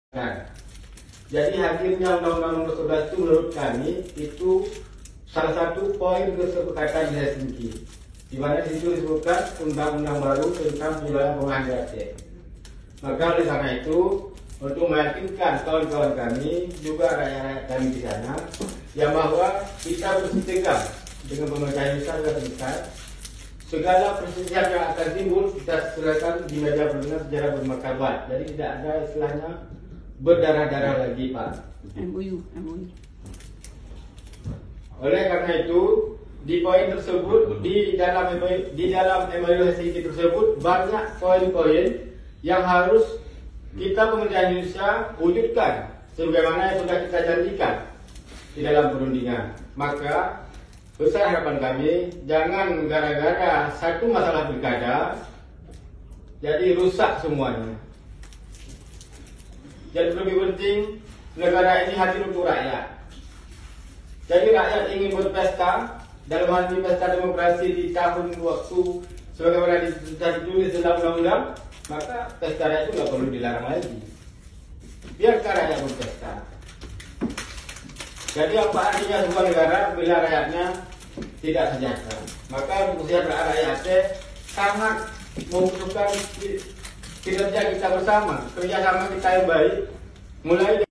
Nah, jadi hadirnya Undang-Undang Nomor 11 itu menurut kami itu salah satu poin kesepakatan di Helsinki, di mana di situ disebutkan undang-undang baru tentang pengelolaan keuangan di Aceh. Maka oleh karena itu, untuk meyakinkan kawan-kawan kami, juga rakyat-rakyat kami di sana, yang bahwa kita bersetegak dengan pemerintah Indonesia dan terdekat, segala perselisihan yang akan timbul kita selesaikan di meja perundingan secara bermartabat. Jadi tidak ada istilahnya berdarah-darah lagi, Pak. MOU. Oleh karena itu, di poin tersebut, di dalam MOU Helsinki tersebut banyak poin-poin yang harus kita pemerintah Indonesia wujudkan sebagaimana yang sudah kita janjikan di dalam perundingan. Maka besar harapan kami, jangan gara-gara satu masalah pilkada jadi rusak semuanya. Jadi lebih penting negara ini hadir untuk rakyat. Jadi rakyat ingin berpesta, dalam hal ini pesta demokrasi di tahun waktu sebagaimana ditulis dalam undang-undang, maka pesta rakyat itu nggak perlu dilarang lagi. Biarkan rakyat berpesta. Jadi apa artinya sebuah negara bila rakyatnya tidak sejahtera? Maka untuk kesejahteraan rakyat Aceh sangat membutuhkan kinerja kita bersama, kerjasama kita yang baik, mulai